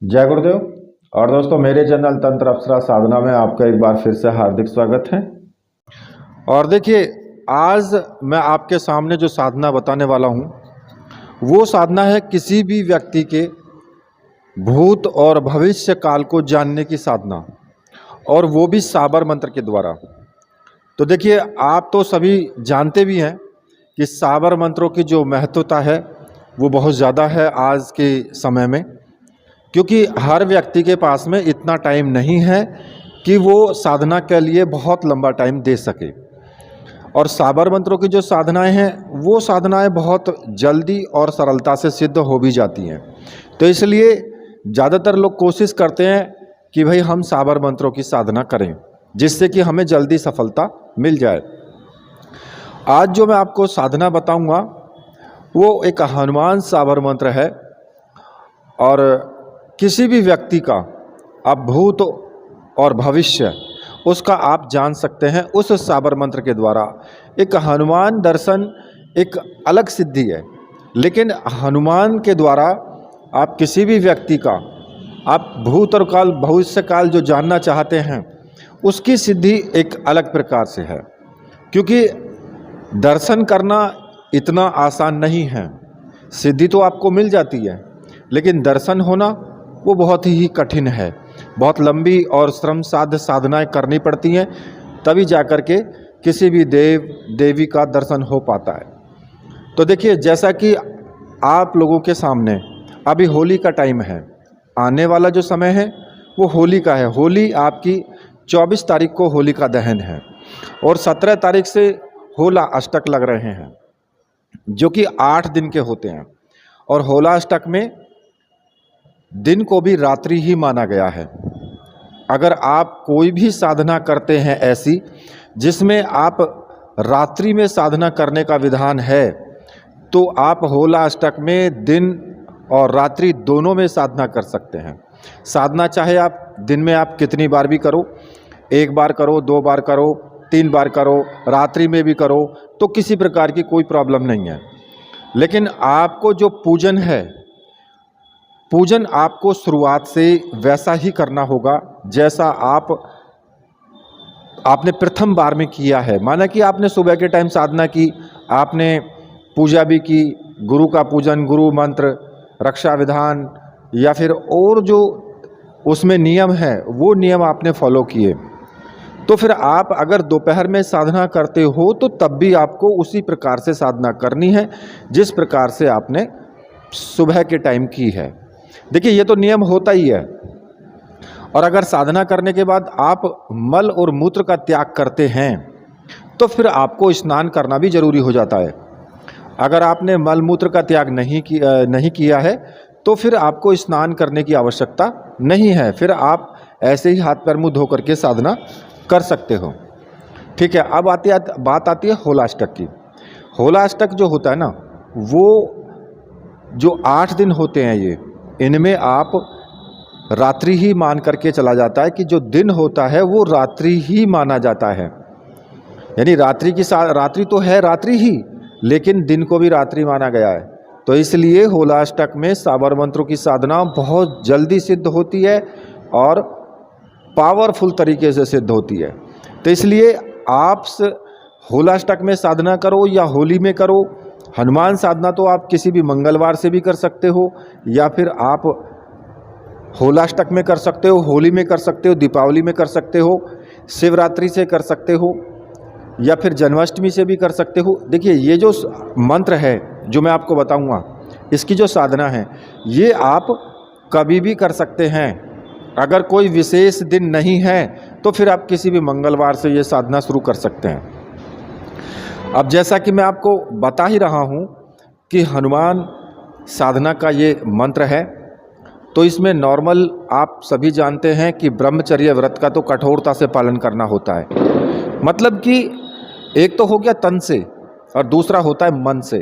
जय गुरुदेव। और दोस्तों, मेरे चैनल तंत्र अप्सरा साधना में आपका एक बार फिर से हार्दिक स्वागत है। और देखिए, आज मैं आपके सामने जो साधना बताने वाला हूँ वो साधना है किसी भी व्यक्ति के भूत और भविष्य काल को जानने की साधना, और वो भी साबर मंत्र के द्वारा। तो देखिए, आप तो सभी जानते भी हैं कि साबर मंत्रों की जो महत्वता है वो बहुत ज़्यादा है आज के समय में, क्योंकि हर व्यक्ति के पास में इतना टाइम नहीं है कि वो साधना के लिए बहुत लंबा टाइम दे सके। और साबर मंत्रों की जो साधनाएं हैं वो साधनाएं बहुत जल्दी और सरलता से सिद्ध हो भी जाती हैं। तो इसलिए ज़्यादातर लोग कोशिश करते हैं कि भाई हम साबर मंत्रों की साधना करें, जिससे कि हमें जल्दी सफलता मिल जाए। आज जो मैं आपको साधना बताऊंगा वो एक हनुमान साबर मंत्र है, और किसी भी व्यक्ति का अब भूत और भविष्य उसका आप जान सकते हैं उस साबर मंत्र के द्वारा। एक हनुमान दर्शन एक अलग सिद्धि है, लेकिन हनुमान के द्वारा आप किसी भी व्यक्ति का आप भूत और काल भविष्य काल जो जानना चाहते हैं उसकी सिद्धि एक अलग प्रकार से है। क्योंकि दर्शन करना इतना आसान नहीं है। सिद्धि तो आपको मिल जाती है, लेकिन दर्शन होना वो बहुत ही कठिन है। बहुत लंबी और श्रम साध्य साधनाएं करनी पड़ती हैं, तभी जाकर के किसी भी देव देवी का दर्शन हो पाता है। तो देखिए, जैसा कि आप लोगों के सामने अभी होली का टाइम है, आने वाला जो समय है वो होली का है। होली आपकी 24 तारीख को होली का दहन है, और 17 तारीख से होला अष्टक लग रहे हैं, जो कि 8 दिन के होते हैं। और होला अष्टक में दिन को भी रात्रि ही माना गया है। अगर आप कोई भी साधना करते हैं ऐसी जिसमें आप रात्रि में साधना करने का विधान है, तो आप होला अष्टक में दिन और रात्रि दोनों में साधना कर सकते हैं। साधना चाहे आप दिन में आप कितनी बार भी करो, 1 बार करो, 2 बार करो, 3 बार करो, रात्रि में भी करो, तो किसी प्रकार की कोई प्रॉब्लम नहीं है। लेकिन आपको जो पूजन है, पूजन आपको शुरुआत से वैसा ही करना होगा जैसा आपने प्रथम बार में किया है। माना कि आपने सुबह के टाइम साधना की, आपने पूजा भी की, गुरु का पूजन, गुरु मंत्र, रक्षा विधान, या फिर और जो उसमें नियम है वो नियम आपने फॉलो किए, तो फिर आप अगर दोपहर में साधना करते हो तो तब भी आपको उसी प्रकार से साधना करनी है जिस प्रकार से आपने सुबह के टाइम की है। देखिए, ये तो नियम होता ही है। और अगर साधना करने के बाद आप मल और मूत्र का त्याग करते हैं तो फिर आपको स्नान करना भी जरूरी हो जाता है। अगर आपने मल मूत्र का त्याग नहीं किया है तो फिर आपको स्नान करने की आवश्यकता नहीं है। फिर आप ऐसे ही हाथ पैर मुंह धो करके साधना कर सकते हो। ठीक है, अब बात आती है होलाष्टक की। होलाष्टक जो होता है ना, वो जो 8 दिन होते हैं, इनमें आप रात्रि ही मान करके चला जाता है कि जो दिन होता है वो रात्रि ही माना जाता है। यानी रात्रि तो है रात्रि ही, लेकिन दिन को भी रात्रि माना गया है। तो इसलिए होलाष्टक में साबर मंत्रों की साधना बहुत जल्दी सिद्ध होती है और पावरफुल तरीके से सिद्ध होती है। तो इसलिए आप होलाष्टक में साधना करो या होली में करो। हनुमान साधना तो आप किसी भी मंगलवार से भी कर सकते हो, या फिर आप होलाष्टक में कर सकते हो, होली में कर सकते हो, दीपावली में कर सकते हो, शिवरात्रि से कर सकते हो, या फिर जन्माष्टमी से भी कर सकते हो। देखिए, ये जो मंत्र है जो मैं आपको बताऊंगा, इसकी जो साधना है ये आप कभी भी कर सकते हैं। अगर कोई विशेष दिन नहीं है तो फिर आप किसी भी मंगलवार से ये साधना शुरू कर सकते हैं। अब जैसा कि मैं आपको बता ही रहा हूँ कि हनुमान साधना का ये मंत्र है, तो इसमें नॉर्मल आप सभी जानते हैं कि ब्रह्मचर्य व्रत का तो कठोरता से पालन करना होता है। मतलब कि एक तो हो गया तन से और दूसरा होता है मन से।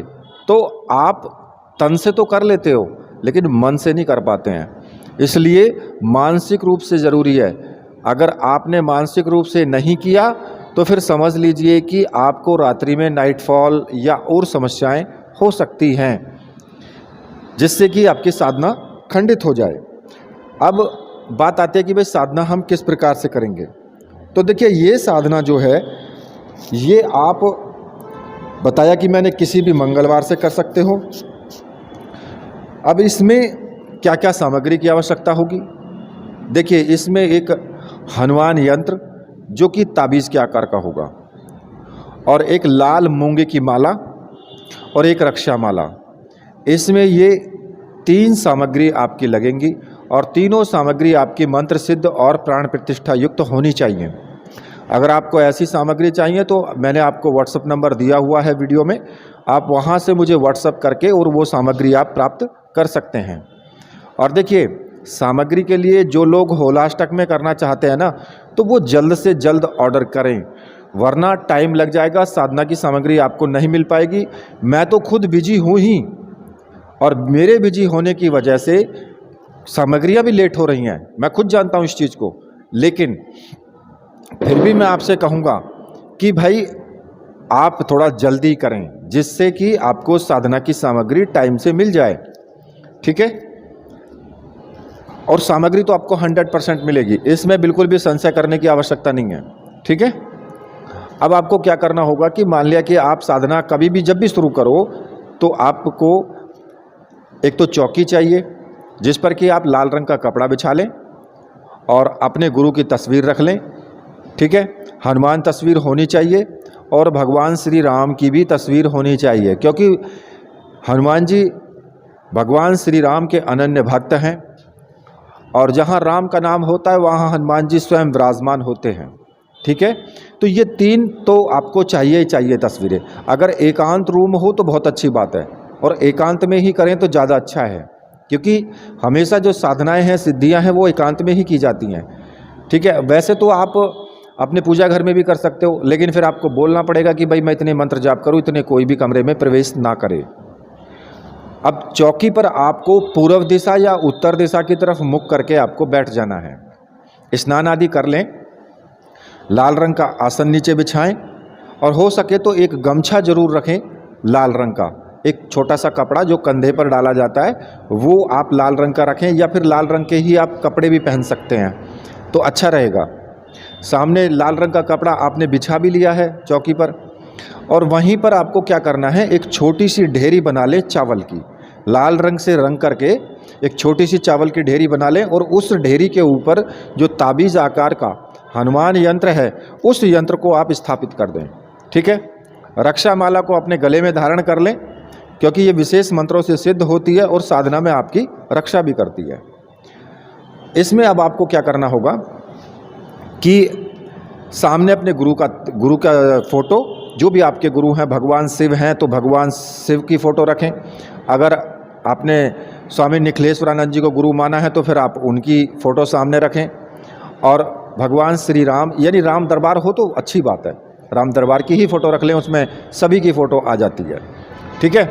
तो आप तन से तो कर लेते हो, लेकिन मन से नहीं कर पाते हैं, इसलिए मानसिक रूप से ज़रूरी है। अगर आपने मानसिक रूप से नहीं किया तो फिर समझ लीजिए कि आपको रात्रि में नाइटफॉल या और समस्याएं हो सकती हैं, जिससे कि आपकी साधना खंडित हो जाए। अब बात आती है कि भाई साधना हम किस प्रकार से करेंगे। तो देखिए, ये साधना जो है ये आप बताया कि मैंने किसी भी मंगलवार से कर सकते हो। अब इसमें क्या क्या सामग्री की आवश्यकता होगी। देखिए, इसमें एक हनुमान यंत्र जो कि ताबीज़ के आकार का होगा, और एक लाल मूंगे की माला और एक रक्षा माला। इसमें ये 3 सामग्री आपकी लगेंगी, और तीनों सामग्री आपकी मंत्र सिद्ध और प्राण प्रतिष्ठा युक्त होनी चाहिए। अगर आपको ऐसी सामग्री चाहिए तो मैंने आपको व्हाट्सअप नंबर दिया हुआ है वीडियो में, आप वहाँ से मुझे व्हाट्सअप करके और वो सामग्री आप प्राप्त कर सकते हैं। और देखिए, सामग्री के लिए जो लोग होलाष्टक में करना चाहते हैं ना, तो वो जल्द से जल्द ऑर्डर करें, वरना टाइम लग जाएगा, साधना की सामग्री आपको नहीं मिल पाएगी। मैं तो खुद बिजी हूँ ही, और मेरे बिजी होने की वजह से सामग्रियाँ भी लेट हो रही हैं, मैं खुद जानता हूँ इस चीज़ को। लेकिन फिर भी मैं आपसे कहूँगा कि भाई आप थोड़ा जल्दी करें, जिससे कि आपको साधना की सामग्री टाइम से मिल जाए। ठीक है, और सामग्री तो आपको 100% मिलेगी, इसमें बिल्कुल भी संशय करने की आवश्यकता नहीं है। ठीक है, अब आपको क्या करना होगा कि मान लिया कि आप साधना कभी भी जब भी शुरू करो तो आपको एक तो चौकी चाहिए जिस पर कि आप लाल रंग का कपड़ा बिछा लें और अपने गुरु की तस्वीर रख लें। ठीक है, हनुमान तस्वीर होनी चाहिए और भगवान श्री राम की भी तस्वीर होनी चाहिए, क्योंकि हनुमान जी भगवान श्री राम के अनन्य भक्त हैं, और जहाँ राम का नाम होता है वहाँ हनुमान जी स्वयं विराजमान होते हैं। ठीक है, तो ये 3 तो आपको चाहिए ही चाहिए तस्वीरें। अगर एकांत रूम हो तो बहुत अच्छी बात है, और एकांत में ही करें तो ज़्यादा अच्छा है, क्योंकि हमेशा जो साधनाएं हैं, सिद्धियां हैं, वो एकांत में ही की जाती हैं। ठीक है, वैसे तो आप अपने पूजा घर में भी कर सकते हो, लेकिन फिर आपको बोलना पड़ेगा कि भाई मैं इतने मंत्र जाप करूँ, इतने कोई भी कमरे में प्रवेश ना करे। अब चौकी पर आपको पूर्व दिशा या उत्तर दिशा की तरफ मुख करके आपको बैठ जाना है। स्नान आदि कर लें, लाल रंग का आसन नीचे बिछाएं, और हो सके तो एक गमछा जरूर रखें लाल रंग का, एक छोटा सा कपड़ा जो कंधे पर डाला जाता है वो आप लाल रंग का रखें, या फिर लाल रंग के ही आप कपड़े भी पहन सकते हैं तो अच्छा रहेगा। सामने लाल रंग का कपड़ा आपने बिछा भी लिया है चौकी पर, और वहीं पर आपको क्या करना है, एक छोटी सी ढेरी बना ले चावल की, लाल रंग से रंग करके एक छोटी सी चावल की ढेरी बना लें, और उस ढेरी के ऊपर जो ताबीज़ आकार का हनुमान यंत्र है उस यंत्र को आप स्थापित कर दें। ठीक है, रक्षा माला को अपने गले में धारण कर लें, क्योंकि ये विशेष मंत्रों से सिद्ध होती है और साधना में आपकी रक्षा भी करती है। इसमें अब आपको क्या करना होगा कि सामने अपने गुरु का फोटो, जो भी आपके गुरु हैं, भगवान शिव हैं तो भगवान शिव की फ़ोटो रखें। अगर आपने स्वामी निखिलेश्वरानंद जी को गुरु माना है तो फिर आप उनकी फ़ोटो सामने रखें, और भगवान श्री राम यानी राम दरबार हो तो अच्छी बात है, राम दरबार की ही फ़ोटो रख लें, उसमें सभी की फ़ोटो आ जाती है। ठीक है,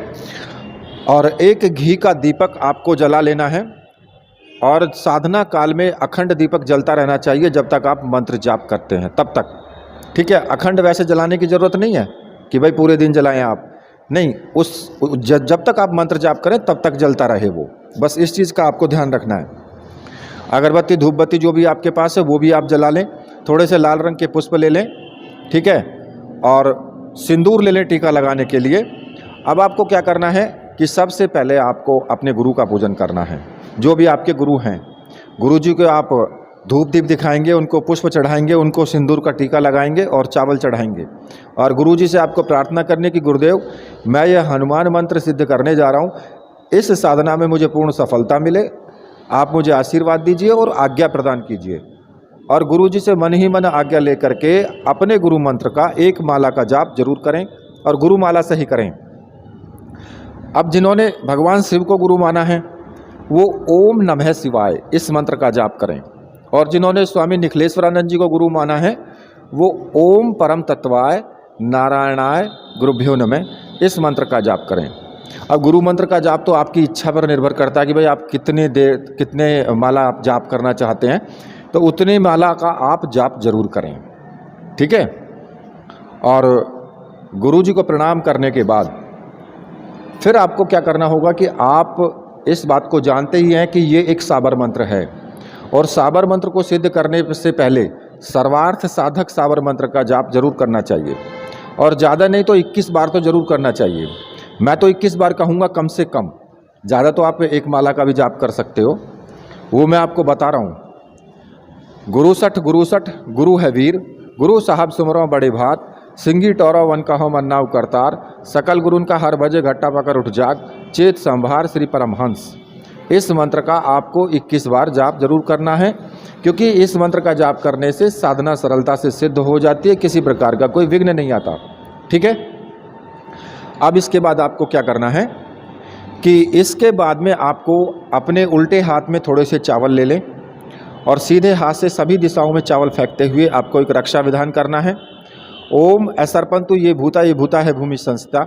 और एक घी का दीपक आपको जला लेना है, और साधना काल में अखंड दीपक जलता रहना चाहिए जब तक आप मंत्र जाप करते हैं तब तक। ठीक है, अखंड वैसे जलाने की ज़रूरत नहीं है कि भाई पूरे दिन जलाएं आप, नहीं, जब तक आप मंत्र जाप करें तब तक जलता रहे वो, बस इस चीज़ का आपको ध्यान रखना है। अगरबत्ती धूप बत्ती जो भी आपके पास है वो भी आप जला लें, थोड़े से लाल रंग के पुष्प ले लें। ठीक है, और सिंदूर ले लें टीका लगाने के लिए। अब आपको क्या करना है कि सबसे पहले आपको अपने गुरु का पूजन करना है। जो भी आपके गुरु हैं, गुरु जी को आप धूप दीप दिखाएंगे, उनको पुष्प चढ़ाएंगे, उनको सिंदूर का टीका लगाएंगे और चावल चढ़ाएंगे, और गुरु जी से आपको प्रार्थना करने की, गुरुदेव मैं ये हनुमान मंत्र सिद्ध करने जा रहा हूँ, इस साधना में मुझे पूर्ण सफलता मिले, आप मुझे आशीर्वाद दीजिए और आज्ञा प्रदान कीजिए। और गुरु जी से मन ही मन आज्ञा लेकर के अपने गुरु मंत्र का एक माला का जाप जरूर करें, और गुरु माला से ही करें। अब जिन्होंने भगवान शिव को गुरु माना है वो ओम नमः शिवाय इस मंत्र का जाप करें, और जिन्होंने स्वामी निखिलेश्वरानंद जी को गुरु माना है वो ओम परम तत्वाय नारायणाय गुरुभ्यो नमः इस मंत्र का जाप करें। अब गुरु मंत्र का जाप तो आपकी इच्छा पर निर्भर करता है कि भाई आप कितने माला आप जाप करना चाहते हैं, तो उतने माला का आप जाप जरूर करें। ठीक है, और गुरु जी को प्रणाम करने के बाद फिर आपको क्या करना होगा कि आप इस बात को जानते ही हैं कि ये एक साबर मंत्र है, और साबर मंत्र को सिद्ध करने से पहले सर्वार्थ साधक साबर मंत्र का जाप जरूर करना चाहिए, और ज़्यादा नहीं तो 21 बार तो जरूर करना चाहिए। मैं तो 21 बार कहूँगा कम से कम, ज़्यादा तो आप एक माला का भी जाप कर सकते हो, वो मैं आपको बता रहा हूँ। गुरु सठ गुरु है वीर, गुरु साहब सुमरो बड़े भात, सिंगी टोरा वन कहो मन्नाव करतार, सकल गुरुन का हर बजे घट्टा पकड़ उठ जाग, चेत संभार श्री परमहंस। इस मंत्र का आपको 21 बार जाप जरूर करना है, क्योंकि इस मंत्र का जाप करने से साधना सरलता से सिद्ध हो जाती है, किसी प्रकार का कोई विघ्न नहीं आता। ठीक है। अब इसके बाद आपको क्या करना है कि इसके बाद में आपको अपने उल्टे हाथ में थोड़े से चावल ले लें और सीधे हाथ से सभी दिशाओं में चावल फेंकते हुए आपको एक रक्षा विधान करना है। ओम असर्पंतु ये भूता है भूमि संस्था,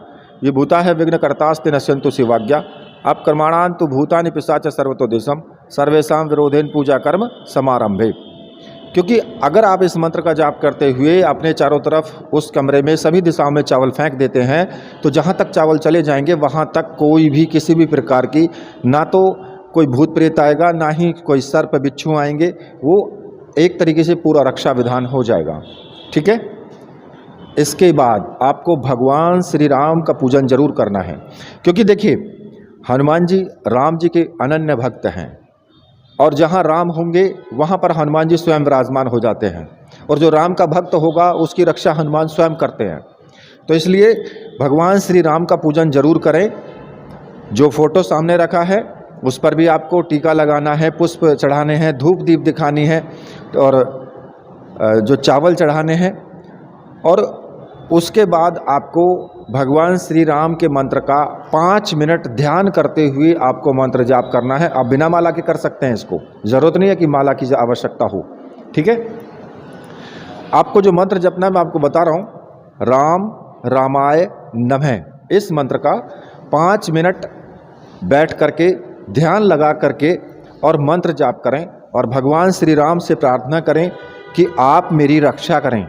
ये भूता है विघ्नकर्तास्ते नश्यंतु शिवाज्ञा, अब कर्माणांतु भूतानि पिशाच सर्वतो देशम, सर्वेशाम विरोधेन पूजा कर्म समारंभे। क्योंकि अगर आप इस मंत्र का जाप करते हुए अपने चारों तरफ उस कमरे में सभी दिशाओं में चावल फेंक देते हैं, तो जहाँ तक चावल चले जाएंगे वहाँ तक कोई भी किसी भी प्रकार की, ना तो कोई भूत प्रेत आएगा, ना ही कोई सर्प बिच्छू आएंगे, वो एक तरीके से पूरा रक्षा विधान हो जाएगा। ठीक है। इसके बाद आपको भगवान श्री राम का पूजन जरूर करना है, क्योंकि देखिए हनुमान जी राम जी के अनन्य भक्त हैं, और जहाँ राम होंगे वहाँ पर हनुमान जी स्वयं विराजमान हो जाते हैं, और जो राम का भक्त होगा उसकी रक्षा हनुमान स्वयं करते हैं। तो इसलिए भगवान श्री राम का पूजन जरूर करें। जो फोटो सामने रखा है उस पर भी आपको टीका लगाना है, पुष्प चढ़ाने हैं, धूप दीप दिखानी है, और जो चावल चढ़ाने हैं, और उसके बाद आपको भगवान श्री राम के मंत्र का 5 मिनट ध्यान करते हुए आपको मंत्र जाप करना है। आप बिना माला के कर सकते हैं, इसको ज़रूरत नहीं है कि माला की आवश्यकता हो। ठीक है। आपको जो मंत्र जपना है मैं आपको बता रहा हूँ, राम रामाय नमः। इस मंत्र का 5 मिनट बैठ करके ध्यान लगा करके और मंत्र जाप करें, और भगवान श्री राम से प्रार्थना करें कि आप मेरी रक्षा करें।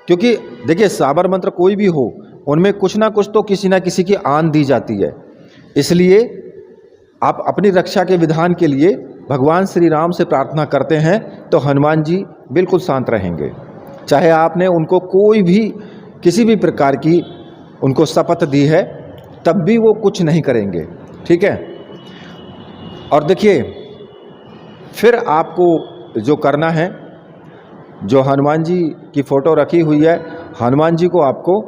क्योंकि देखिए साबर मंत्र कोई भी हो, उनमें कुछ ना कुछ तो किसी ना किसी की आन दी जाती है, इसलिए आप अपनी रक्षा के विधान के लिए भगवान श्री राम से प्रार्थना करते हैं तो हनुमान जी बिल्कुल शांत रहेंगे। चाहे आपने उनको कोई भी किसी भी प्रकार की उनको शपथ दी है, तब भी वो कुछ नहीं करेंगे। ठीक है। और देखिए फिर आपको जो करना है, जो हनुमान जी की फ़ोटो रखी हुई है, हनुमान जी को आपको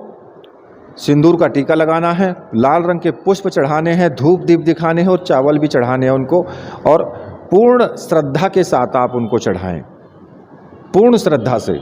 सिंदूर का टीका लगाना है, लाल रंग के पुष्प चढ़ाने हैं, धूप दीप दिखाने हैं, और चावल भी चढ़ाने हैं उनको, और पूर्ण श्रद्धा के साथ आप उनको चढ़ाएं, पूर्ण श्रद्धा से।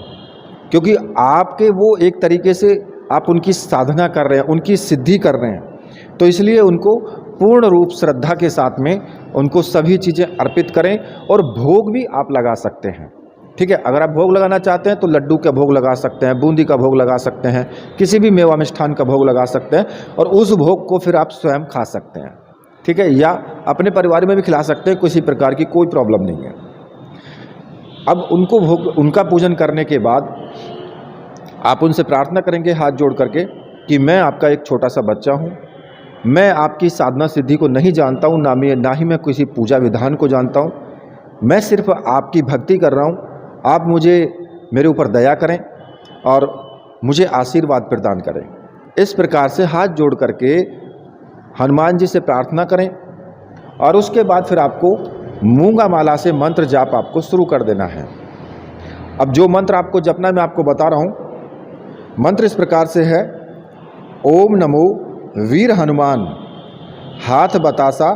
क्योंकि आपके वो एक तरीके से आप उनकी साधना कर रहे हैं, उनकी सिद्धि कर रहे हैं, तो इसलिए उनको पूर्ण रूप श्रद्धा के साथ में उनको सभी चीज़ें अर्पित करें। और भोग भी आप लगा सकते हैं। ठीक है। अगर आप भोग लगाना चाहते हैं तो लड्डू का भोग लगा सकते हैं, बूंदी का भोग लगा सकते हैं, किसी भी मेवा मिष्ठान का भोग लगा सकते हैं, और उस भोग को फिर आप स्वयं खा सकते हैं। ठीक है। या अपने परिवार में भी खिला सकते हैं, किसी प्रकार की कोई प्रॉब्लम नहीं है। अब उनको भोग, उनका पूजन करने के बाद आप उनसे प्रार्थना करेंगे हाथ जोड़ करके कि मैं आपका एक छोटा सा बच्चा हूँ, मैं आपकी साधना सिद्धि को नहीं जानता हूँ, ना ही मैं किसी पूजा विधान को जानता हूँ, मैं सिर्फ आपकी भक्ति कर रहा हूँ। आप मुझे मेरे ऊपर दया करें और मुझे आशीर्वाद प्रदान करें। इस प्रकार से हाथ जोड़ करके हनुमान जी से प्रार्थना करें, और उसके बाद फिर आपको मूंगा माला से मंत्र जाप आपको शुरू कर देना है। अब जो मंत्र आपको जपना है मैं आपको बता रहा हूँ। मंत्र इस प्रकार से है, ओम नमो वीर हनुमान, हाथ बतासा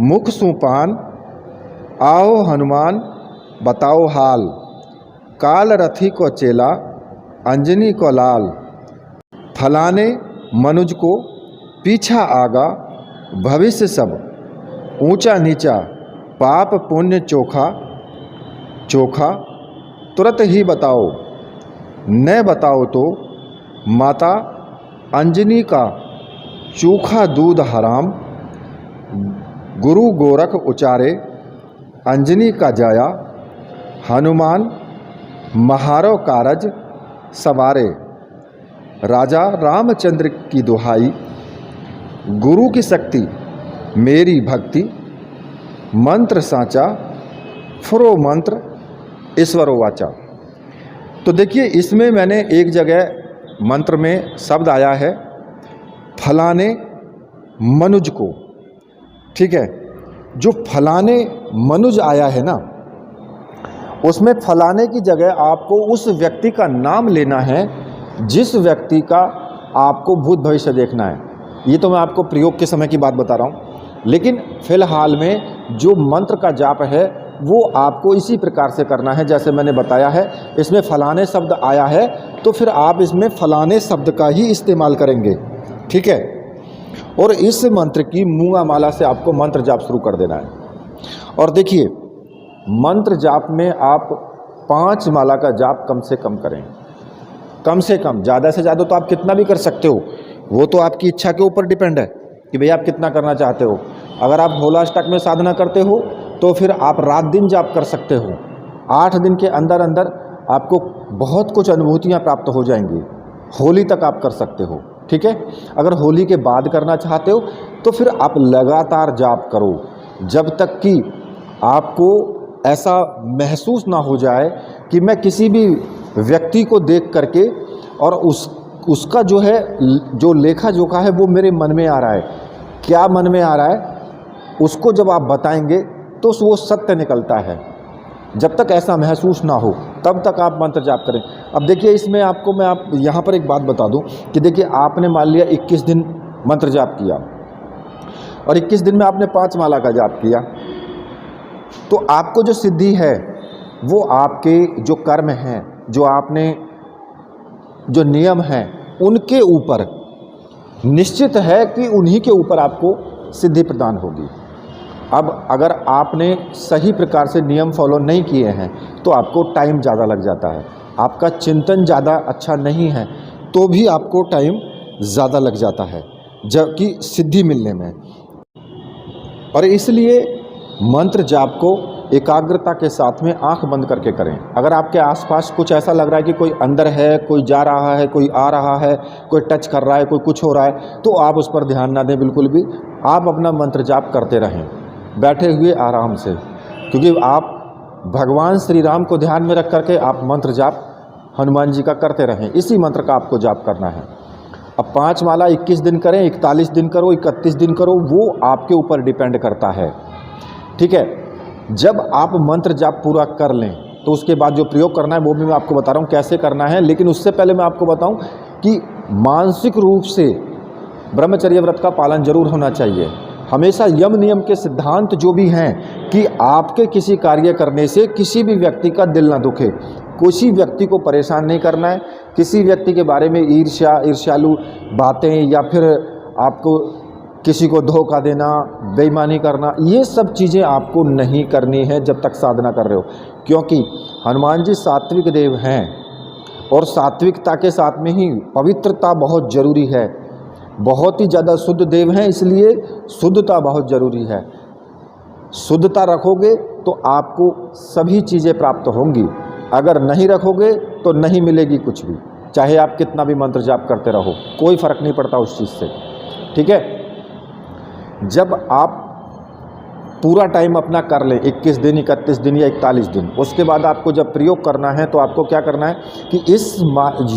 मुख सुपान, आओ हनुमान बताओ हाल, काल रथी को चेला अंजनी को लाल, फलाने मनुज को पीछा आगा, भविष्य सब ऊंचा नीचा, पाप पुण्य चोखा चोखा, तुरंत ही बताओ, न बताओ तो माता अंजनी का चोखा दूध हराम, गुरु गोरख उचारे अंजनी का जाया, हनुमान महारो कारज सवारे, राजा रामचंद्र की दुहाई, गुरु की शक्ति मेरी भक्ति, मंत्र साचा फुरो मंत्र ईश्वरो वाचा। तो देखिए इसमें मैंने एक जगह मंत्र में शब्द आया है फलाने मनुज को, ठीक है। जो फलाने मनुज आया है ना, उसमें फलाने की जगह आपको उस व्यक्ति का नाम लेना है जिस व्यक्ति का आपको भूत भविष्य देखना है। ये तो मैं आपको प्रयोग के समय की बात बता रहा हूँ, लेकिन फिलहाल में जो मंत्र का जाप है वो आपको इसी प्रकार से करना है जैसे मैंने बताया है। इसमें फलाने शब्द आया है तो फिर आप इसमें फलाने शब्द का ही इस्तेमाल करेंगे, ठीक है। और इस मंत्र की मूंगा माला से आपको मंत्र जाप शुरू कर देना है। और देखिए मंत्र जाप में आप 5 माला का जाप कम से कम करें, कम से कम। ज़्यादा से ज़्यादा तो आप कितना भी कर सकते हो, वो तो आपकी इच्छा के ऊपर डिपेंड है कि भैया आप कितना करना चाहते हो। अगर आप भोलाष्टक में साधना करते हो तो फिर आप रात दिन जाप कर सकते हो। 8 दिन के अंदर अंदर आपको बहुत कुछ अनुभूतियाँ प्राप्त हो जाएंगी। होली तक आप कर सकते हो, ठीक है। अगर होली के बाद करना चाहते हो तो फिर आप लगातार जाप करो जब तक कि आपको ऐसा महसूस ना हो जाए कि मैं किसी भी व्यक्ति को देख करके और उसका जो है जो लेखा जोखा है वो मेरे मन में आ रहा है। क्या मन में आ रहा है उसको जब आप बताएंगे तो वो सत्य निकलता है। जब तक ऐसा महसूस ना हो तब तक आप मंत्र जाप करें। अब देखिए इसमें आपको मैं यहाँ पर एक बात बता दूं कि देखिए आपने मान लिया 21 दिन मंत्र जाप किया और 21 दिन में आपने 5 माला का जाप किया, तो आपको जो सिद्धि है वो आपके जो कर्म हैं, जो आपने जो नियम हैं उनके ऊपर निश्चित है कि उन्हीं के ऊपर आपको सिद्धि प्रदान होगी। अब अगर आपने सही प्रकार से नियम फॉलो नहीं किए हैं तो आपको टाइम ज़्यादा लग जाता है, आपका चिंतन ज़्यादा अच्छा नहीं है तो भी आपको टाइम ज़्यादा लग जाता है जबकि सिद्धि मिलने में। और इसलिए मंत्र जाप को एकाग्रता के साथ में आंख बंद करके करें। अगर आपके आसपास कुछ ऐसा लग रहा है कि कोई अंदर है, कोई जा रहा है, कोई आ रहा है, कोई टच कर रहा है, कोई कुछ हो रहा है, तो आप उस पर ध्यान ना दें बिल्कुल भी। आप अपना मंत्र जाप करते रहें बैठे हुए आराम से, क्योंकि आप भगवान श्री राम को ध्यान में रख करके आप मंत्र जाप हनुमान जी का करते रहें। इसी मंत्र का आपको जाप करना है। अब 5 माला 21 दिन करें, 41 दिन करो, 31 दिन करो, वो आपके ऊपर डिपेंड करता है, ठीक है। जब आप मंत्र जाप पूरा कर लें तो उसके बाद जो प्रयोग करना है वो भी मैं आपको बता रहा हूँ कैसे करना है। लेकिन उससे पहले मैं आपको बताऊँ कि मानसिक रूप से ब्रह्मचर्य व्रत का पालन जरूर होना चाहिए। हमेशा यम नियम के सिद्धांत जो भी हैं कि आपके किसी कार्य करने से किसी भी व्यक्ति का दिल ना दुखे, किसी व्यक्ति को परेशान नहीं करना है, किसी व्यक्ति के बारे में ईर्ष्यालु बातें या फिर आपको किसी को धोखा देना, बेईमानी करना, ये सब चीज़ें आपको नहीं करनी है जब तक साधना कर रहे हो। क्योंकि हनुमान जी सात्विक देव हैं और सात्विकता के साथ में ही पवित्रता बहुत ज़रूरी है। बहुत ही ज़्यादा शुद्ध देव हैं, इसलिए शुद्धता बहुत ज़रूरी है। शुद्धता रखोगे तो आपको सभी चीज़ें प्राप्त होंगी, अगर नहीं रखोगे तो नहीं मिलेगी कुछ भी। चाहे आप कितना भी मंत्र जाप करते रहो, कोई फ़र्क नहीं पड़ता उस चीज़ से, ठीक है। जब आप पूरा टाइम अपना कर लें 21 दिन, 31 दिन या 41 दिन, उसके बाद आपको जब प्रयोग करना है तो आपको क्या करना है कि इस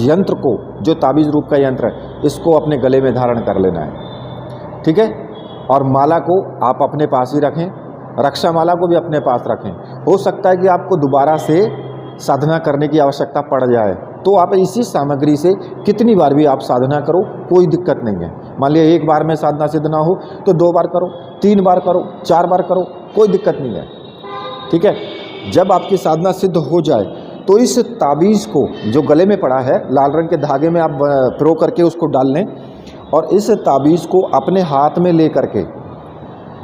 यंत्र को, जो ताबीज़ रूप का यंत्र है, इसको अपने गले में धारण कर लेना है, ठीक है। और माला को आप अपने पास ही रखें, रक्षा माला को भी अपने पास रखें। हो सकता है कि आपको दोबारा से साधना करने की आवश्यकता पड़ जाए तो आप इसी सामग्री से कितनी बार भी आप साधना करो, कोई दिक्कत नहीं है। मान लिया एक बार में साधना सिद्ध ना हो तो 2 बार करो, 3 बार करो, 4 बार करो, कोई दिक्कत नहीं है, ठीक है। जब आपकी साधना सिद्ध हो जाए तो इस ताबीज़ को जो गले में पड़ा है, लाल रंग के धागे में आप प्रो करके उसको डाल लें और इस ताबीज़ को अपने हाथ में ले करके,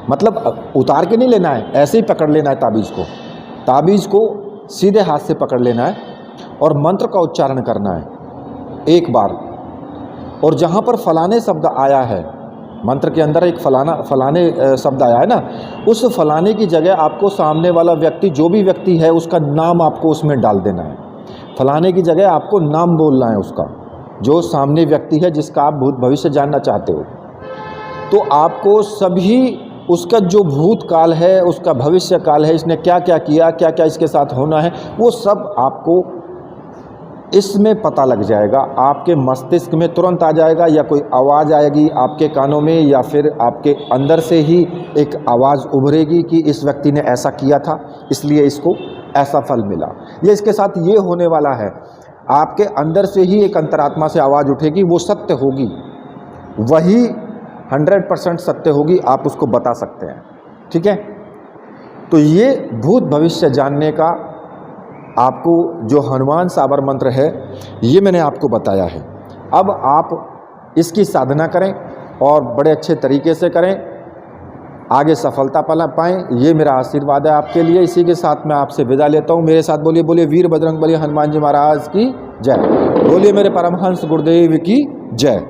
मतलब उतार के नहीं लेना है, ऐसे ही पकड़ लेना है ताबीज़ को। ताबीज़ को सीधे हाथ से पकड़ लेना है और मंत्र का उच्चारण करना है एक बार। और जहाँ पर फलाने शब्द आया है, मंत्र के अंदर एक फलाने शब्द आया है ना, उस फलाने की जगह आपको सामने वाला व्यक्ति, जो भी व्यक्ति है, उसका नाम आपको उसमें डाल देना है। फलाने की जगह आपको नाम बोलना है उसका, जो सामने व्यक्ति है जिसका आप भूत भविष्य जानना चाहते हो। तो आपको सभी उसका जो भूतकाल है, उसका भविष्य काल है, इसने क्या क्या किया, क्या क्या इसके साथ होना है, वो सब आपको इसमें पता लग जाएगा। आपके मस्तिष्क में तुरंत आ जाएगा, या कोई आवाज़ आएगी आपके कानों में, या फिर आपके अंदर से ही एक आवाज़ उभरेगी कि इस व्यक्ति ने ऐसा किया था, इसलिए इसको ऐसा फल मिला। ये इसके साथ ये होने वाला है। आपके अंदर से ही एक अंतरात्मा से आवाज़ उठेगी, वो सत्य होगी, वही 100% सत्य होगी, आप उसको बता सकते हैं। ठीक है, तो ये भूत भविष्य जानने का आपको जो हनुमान साबर मंत्र है, ये मैंने आपको बताया है। अब आप इसकी साधना करें और बड़े अच्छे तरीके से करें, आगे सफलता पाएँ, ये मेरा आशीर्वाद है आपके लिए। इसी के साथ मैं आपसे विदा लेता हूँ। मेरे साथ बोलिए, बोलिए वीर बजरंग बली हनुमान जी महाराज की जय। बोलिए मेरे परमहंस गुरुदेव की जय।